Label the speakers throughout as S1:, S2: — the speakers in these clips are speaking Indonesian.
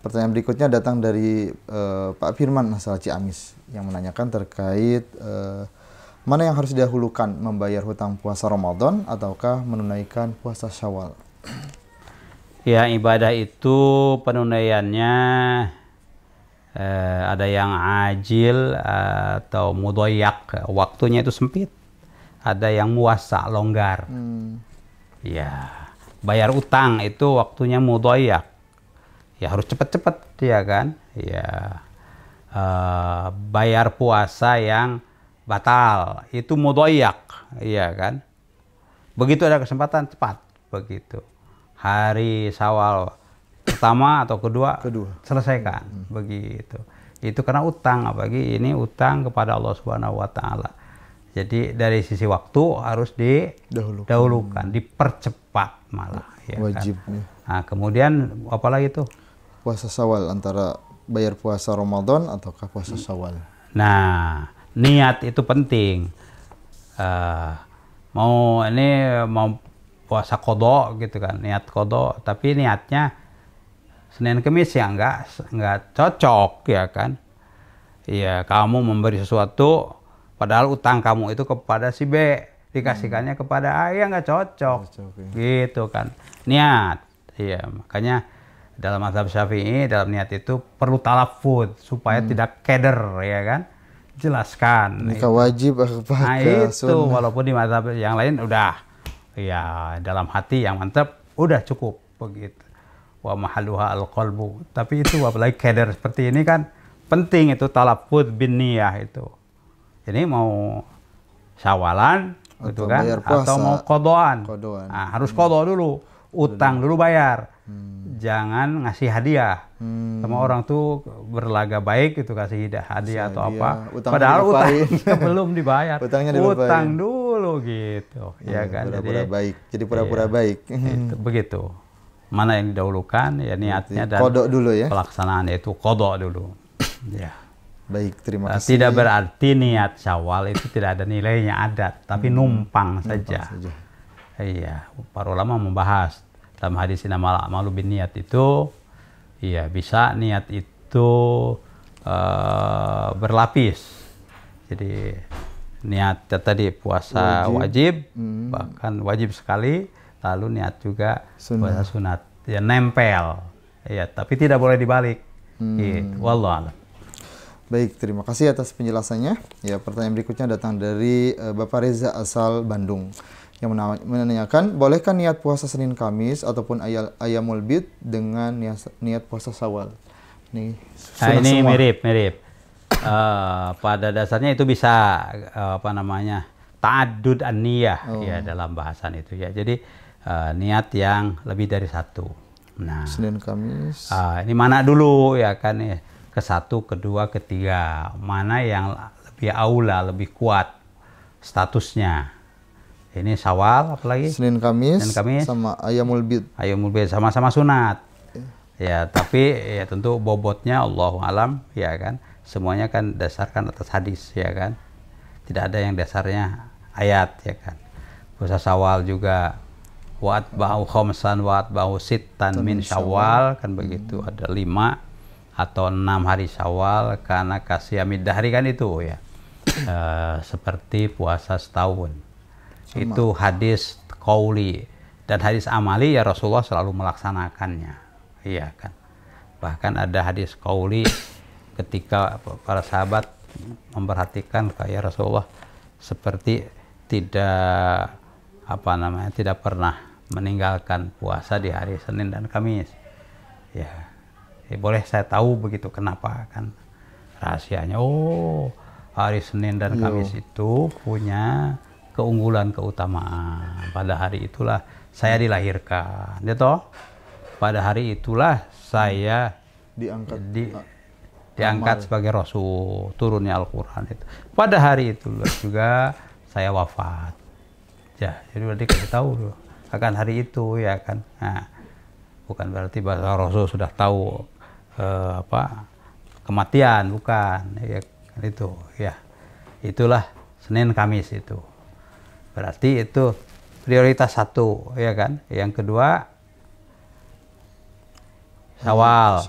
S1: Pertanyaan berikutnya datang dari Pak Firman masalah Ciamis yang menanyakan terkait mana yang harus didahulukan, membayar hutang puasa Ramadan ataukah menunaikan puasa Syawal?
S2: Ya, ibadah itu penunaiannya ada yang ajil atau mudoyak, waktunya itu sempit. Ada yang muasa, longgar. Ya, bayar utang itu waktunya mudoyak. Ya harus cepat-cepat, ya kan? Ya, bayar puasa yang batal itu mudoyak, ya kan? Begitu ada kesempatan cepat, begitu. Hari Syawal pertama atau kedua selesaikan, begitu. Itu karena utang, apalagi ini utang kepada Allah Subhanahu Wa Taala. Jadi dari sisi waktu harus didahulukan, dipercepat malah. Ya,
S1: wajib.
S2: Kan? Nah, kemudian apalagi tuh?
S1: Puasa Syawal, antara bayar puasa Ramadan ataukah puasa Syawal.
S2: Nah, niat itu penting. Mau puasa kodok gitu kan, niat kodok, tapi niatnya Senin Kemis ya nggak cocok, ya kan? Iya, kamu memberi sesuatu padahal utang kamu itu kepada si B, dikasihkannya kepada A, ya nggak cocok, gitu kan? Niat, iya, makanya dalam mazhab Syafi'i dalam niat itu perlu talafud supaya tidak keder, ya kan? Jelaskan.
S1: Nikah wajib
S2: nah itu sunnah. Walaupun di mazhab yang lain udah, ya dalam hati yang mantap udah cukup begitu. Wa mahalluha al-qalbu. Tapi itu apalagi keder seperti ini kan penting itu talafud bin niyah itu. Ini mau syawalan gitu kan, atau mau kodoan. Nah, harus kodo dulu, utang dulu bayar. Jangan ngasih hadiah sama orang tuh, berlaga baik itu kasih hadiah atau apa, padahal utangnya belum dibayar, utang dulu gitu, ya kan?
S1: Pura-pura baik, jadi pura-pura baik.
S2: Itu, begitu. Mana yang didahulukan ya niatnya dan
S1: kodok dulu ya.
S2: Pelaksanaan itu kodok dulu. Ya.
S1: Baik, terima kasih.
S2: Tidak berarti niat Syawal itu tidak ada nilainya, ada, tapi numpang saja. Iya, para ulama membahas dalam hadis innamal a'malu binniyat itu, iya bisa niat itu berlapis. Jadi niat tadi puasa wajib bahkan wajib sekali, lalu niat juga puasa sunat, ya nempel, ya tapi tidak boleh dibalik. Gitu. Wallahu a'lam.
S1: Baik, terima kasih atas penjelasannya. Ya, pertanyaan berikutnya datang dari Bapak Reza asal Bandung yang menanyakan, bolehkah niat puasa Senin Kamis ataupun Ayyamul Bid dengan niat puasa Syawal?
S2: Ini mirip. Pada dasarnya itu bisa ta'addud an-niyah ya dalam bahasan itu ya. Jadi niat yang lebih dari satu. Nah,
S1: Senin Kamis.
S2: Ini mana dulu ya kan ya? Ke satu, kedua, ketiga, mana yang lebih aula, lebih kuat statusnya. Ini Syawal apalagi?
S1: Senin Kamis sama Ayyamul Bid.
S2: Ayyamul Bid sama-sama sunat. Ya, tapi ya tentu bobotnya Allahu alam, ya kan. Semuanya kan dasarkan atas hadis, ya kan. Tidak ada yang dasarnya ayat, ya kan. Puasa Syawal juga wa'at ba'u khamsan wa'at ba'u sittan min Syawal, kan begitu. Ada 5 atau 6 hari Syawal karena kasiyamid dahri kan itu ya. Seperti puasa setahun. Itu hadis qauli, dan hadis amali ya Rasulullah selalu melaksanakannya. Iya kan. Bahkan ada hadis qauli ketika para sahabat memperhatikan kayak Rasulullah seperti tidak tidak pernah meninggalkan puasa di hari Senin dan Kamis. Ya. Boleh saya tahu begitu kenapa kan rahasianya? Oh, hari Senin dan Kamis itu punya keunggulan, keutamaan. Pada hari itulah saya dilahirkan, ya toh. Pada hari itulah saya diangkat sebagai Rasul, turunnya Al-Quran itu. Pada hari itulah juga saya wafat. Ya, jadi berarti kita tahu dulu akan hari itu, ya kan. Nah, bukan berarti bahwa Rasul sudah tahu kematian, bukan ya, itu ya, itulah Senin Kamis itu berarti itu prioritas satu, ya kan. Yang kedua Syawal.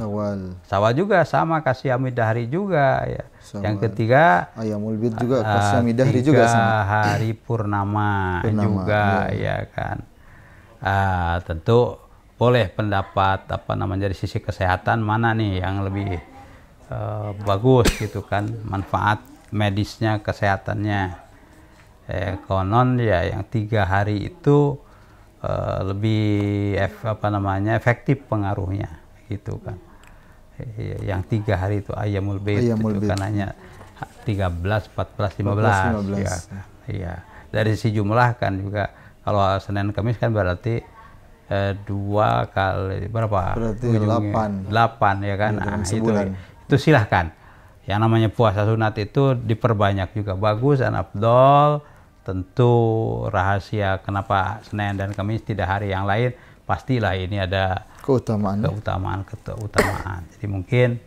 S1: Syawal
S2: Juga sama Qasyami Dahri juga ya.
S1: Syawal.
S2: Yang ketiga
S1: Ayyamul Bid juga Qasyami Dahri juga sama.
S2: hari purnama juga ya kan. Tentu boleh pendapat dari sisi kesehatan mana nih yang lebih bagus gitu kan, manfaat medisnya, kesehatannya. Konon ya yang 3 hari itu lebih efektif pengaruhnya gitu kan. Yang 3 hari itu Ayyamul Bid itu kan hanya 13, 14, 15. Ya, iya. Dari sisi jumlah kan juga kalau Senin Kamis kan berarti 2 kali berapa?
S1: Berarti 8
S2: ya kan. Itu silahkan. Yang namanya puasa sunat itu diperbanyak juga bagus dan afdol. Tentu rahasia kenapa Senin dan Kamis tidak hari yang lain, pastilah ini ada keutamaan. Jadi mungkin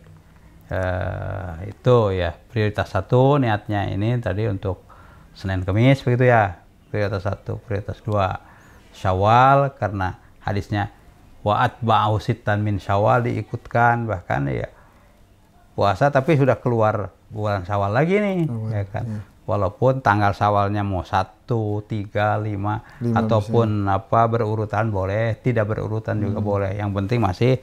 S2: itu ya prioritas 1 niatnya ini tadi untuk Senin Kamis begitu ya. Prioritas 1, prioritas 2 Syawal karena hadisnya wa atba'ahu sittan min Syawal diikutkan, bahkan ya puasa tapi sudah keluar bulan Syawal lagi nih ya kan. Ya. Walaupun tanggal Syawalnya mau 1, 3, 5 ataupun bisa. Berurutan boleh, tidak berurutan juga boleh. Yang penting masih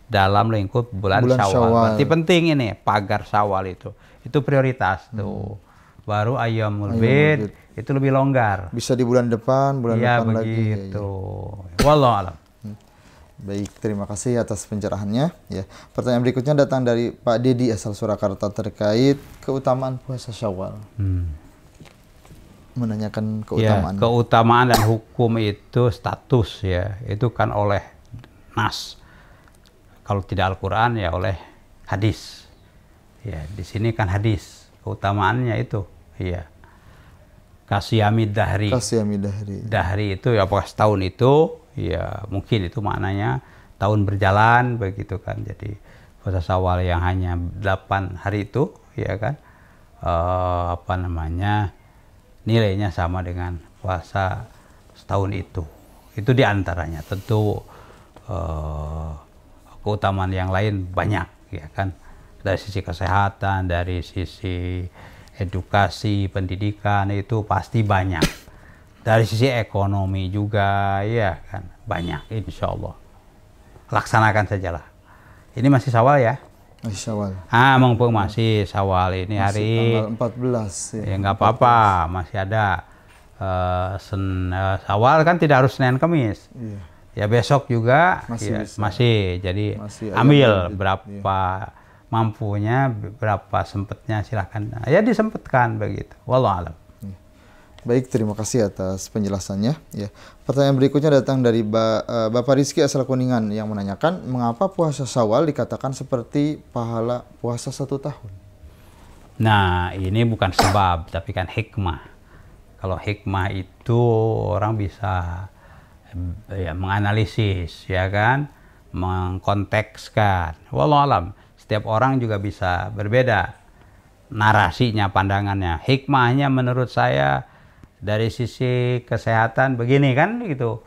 S2: dalam lingkup bulan Syawal. Berarti penting ini pagar Syawal itu prioritas tuh. Baru Ayyamul Bid itu lebih longgar.
S1: Bisa di bulan depan
S2: begitu.
S1: lagi.
S2: Wallahu a'lam.
S1: Baik, terima kasih atas pencerahannya. Ya, pertanyaan berikutnya datang dari Pak Dedi asal Surakarta terkait keutamaan puasa Syawal. Menanyakan keutamaan.
S2: Ya, keutamaan dan hukum itu status ya, itu kan oleh nas. Kalau tidak Al-Quran ya oleh hadis. Ya, di sini kan hadis keutamaannya itu. Iya. Qasyami Dahri. Dahri itu ya pas tahun itu. Ya mungkin itu maknanya tahun berjalan begitu kan. Jadi puasa Syawal yang hanya 8 hari itu ya kan nilainya sama dengan puasa setahun itu diantaranya. Tentu keutamaan yang lain banyak ya kan, dari sisi kesehatan, dari sisi edukasi, pendidikan itu pasti banyak. Dari sisi ekonomi juga, ya kan, banyak insya Allah. Laksanakan sajalah. Ini masih Syawal ya?
S1: Masih Syawal.
S2: Mumpung masih Syawal ini hari
S1: tanggal 14 ya.
S2: Ya nggak apa-apa, masih ada. Syawal kan tidak harus Senin Kamis. Iya. Ya besok juga masih. Jadi ambil berapa mampunya, berapa sempatnya silahkan. Ya disempatkan begitu. Wallahu a'lam.
S1: Baik, terima kasih atas penjelasannya. Ya, pertanyaan berikutnya datang dari Bapak Rizky asal Kuningan yang menanyakan mengapa puasa Syawal dikatakan seperti pahala puasa 1 tahun.
S2: Nah, ini bukan sebab, tapi kan hikmah. Kalau hikmah itu orang bisa ya menganalisis, ya kan, mengkontekskan. Wallahu alam. Setiap orang juga bisa berbeda narasinya, pandangannya. Hikmahnya menurut saya dari sisi kesehatan begini kan gitu,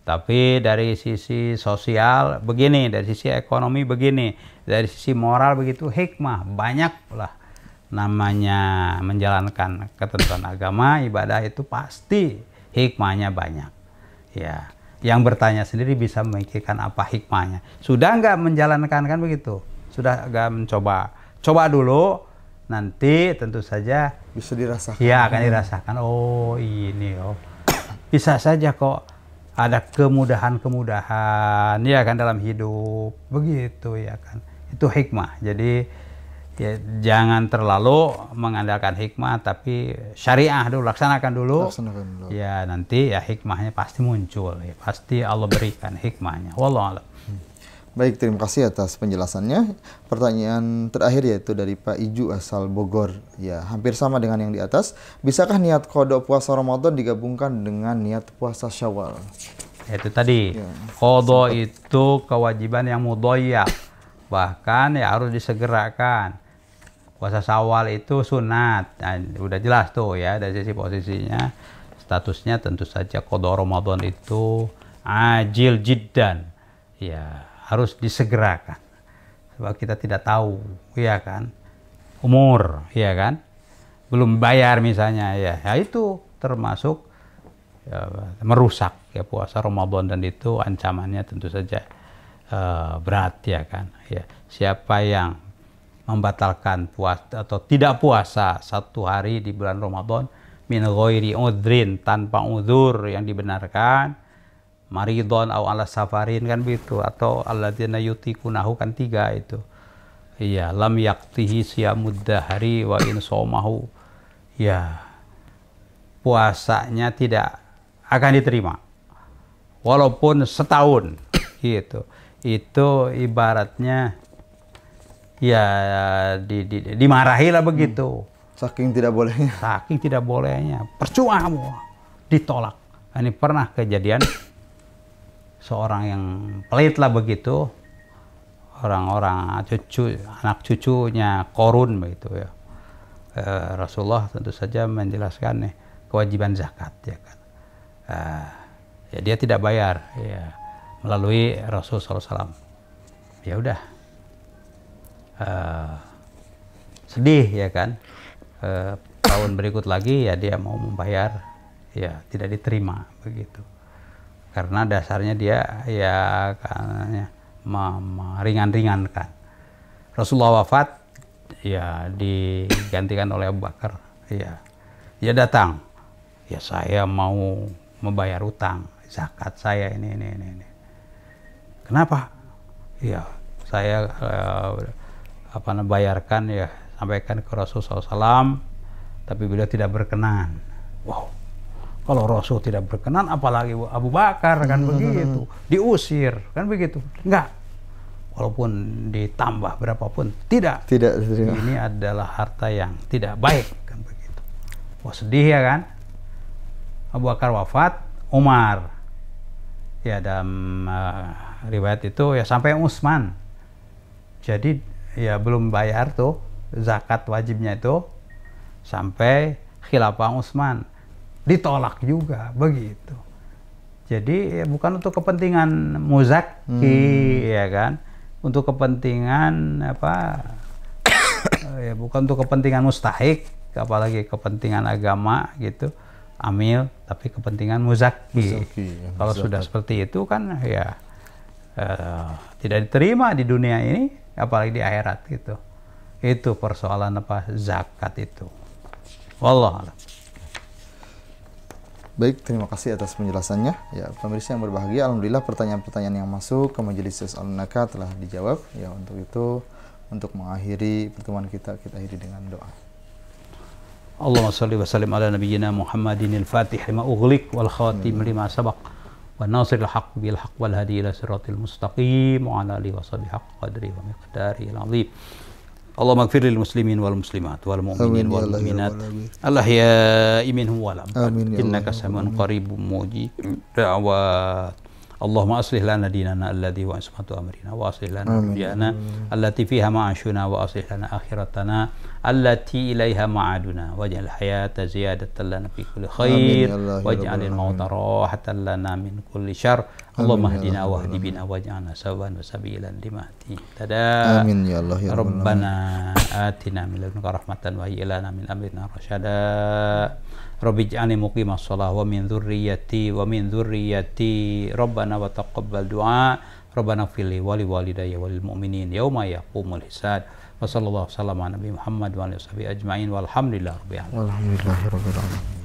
S2: tapi dari sisi sosial begini, dari sisi ekonomi begini, dari sisi moral begitu. Hikmah banyak lah, namanya menjalankan ketentuan agama, ibadah itu pasti hikmahnya banyak ya. Yang bertanya sendiri bisa memikirkan apa hikmahnya. Sudah nggak menjalankan kan begitu, sudah nggak mencoba, coba dulu. Nanti tentu saja
S1: bisa dirasakan.
S2: Ya, akan dirasakan. Oh, ini bisa saja kok ada kemudahan-kemudahan ya kan dalam hidup. Begitu ya kan. Itu hikmah. Jadi ya jangan terlalu mengandalkan hikmah, tapi syariah dulu, laksanakan dulu. Ya, nanti ya hikmahnya pasti muncul. Ya, pasti Allah berikan hikmahnya. Wallahu a'lam.
S1: Baik, terima kasih atas penjelasannya. Pertanyaan terakhir yaitu dari Pak Iju asal Bogor. Ya, hampir sama dengan yang di atas. Bisakah niat qada puasa Ramadan digabungkan dengan niat puasa Syawal?
S2: Itu tadi. Ya, qada itu kewajiban yang mudhayyak. Bahkan ya harus disegerakan. Puasa Syawal itu sunat. Nah, udah jelas tuh ya dari sisi posisinya. Statusnya tentu saja qada Ramadan itu ajil jiddan. Ya, harus disegerakan. Sebab kita tidak tahu, ya kan, umur, ya kan, belum bayar misalnya, ya itu termasuk ya, merusak ya puasa Ramadan, dan itu ancamannya tentu saja berat, ya kan. Ya, siapa yang membatalkan puasa atau tidak puasa 1 hari di bulan Ramadan min ghairi udhrin, tanpa udzur yang dibenarkan, maridon au ala safarin kan begitu, atau alladzina yutikunahu kan 3 itu. Iya, lam yaktihi siyamud dahari wa in somahu. Ya, puasanya tidak akan diterima walaupun setahun gitu. Itu ibaratnya ya dimarahi lah begitu.
S1: Saking tidak bolehnya.
S2: Saking tidak bolehnya. Percuma kamu, ditolak. Ini pernah kejadian seorang yang pelit lah begitu. Orang-orang anak cucunya Korun begitu ya. Rasulullah tentu saja menjelaskan nih kewajiban zakat, ya kan. Ya dia tidak bayar ya melalui Rasul SAW. Ya udah. Sedih, ya kan. Tahun berikut lagi ya dia mau membayar, ya tidak diterima begitu. Karena dasarnya dia ya katanya meringan-ringankan. Rasulullah wafat, ya digantikan oleh Abu Bakar. Ya, dia datang. Ya saya mau membayar utang zakat saya ini. Kenapa? Ya saya bayarkan, ya sampaikan ke Rasulullah SAW, tapi beliau tidak berkenan. Wow, kalau Rasul tidak berkenan, apalagi Abu Bakar kan begitu, diusir kan begitu. Enggak, walaupun ditambah berapapun tidak. Ini adalah harta yang tidak baik kan begitu. Wah, sedih ya kan. Abu Bakar wafat, Umar. Ya dalam riwayat itu ya sampai Utsman. Jadi ya belum bayar tuh zakat wajibnya itu sampai khilafah Utsman, ditolak juga begitu. Jadi ya bukan untuk kepentingan muzaki, ya kan, untuk kepentingan ya bukan untuk kepentingan mustahik, apalagi kepentingan agama gitu, amil, tapi kepentingan muzaki. Kalau sudah seperti itu kan ya tidak diterima di dunia ini, apalagi di akhirat gitu. Itu persoalan zakat itu. Wallah.
S1: Baik, terima kasih atas penjelasannya. Ya, pemirsa yang berbahagia, alhamdulillah pertanyaan-pertanyaan yang masuk ke Majelis Al-Naka telah dijawab. Ya, untuk itu, untuk mengakhiri pertemuan kita akhiri dengan doa.
S2: Allahumma shalli wa sallim ala nabiyyina Muhammadin al-Fatih lima ughliq wal khatim lima sabaq wa nasiril haqq bil haqq wal hadi ila siratil mustaqim wa ala alihi wa sahbihi haqq qadri wa miqdari al-azim. Allahumma ighfir lil muslimin wal muslimat wal mu'minin wal mu'minat al-ahya'i minhum wal amwat innaka samiun qaribun mujib da'wat. Allahumma aslih lana dinana alladhi wa ismatu amrina wa aslih lana dunyana allati fiha ma'ashuna wa aslih lana akhiratana allati ilaiha ma'aduna waj'al hayata ziyadatan lana fi kulli khair waj'alil mauta rahatan lana min kulli syarr. Allahumma hdina wa hdi bina waj'alna sawan wa sabilan limahdi tada.
S1: Amin ya Allah ya
S2: Rabbana atina min ladunka rahmatan wa hayyi lana min amrina rasyada. Rabbi ij'alni muqimas shalah wa min dzurriyyati Rabbana wa taqabbal du'a. Rabbana ighfirli wa li walidayya wa lil mu'minin yauma yaqumul hisab. Wa sallallahu alaihi wa sallam ala nabi Muhammad wa alihi washabihi ajma'in walhamdulillahi rabbil alamin.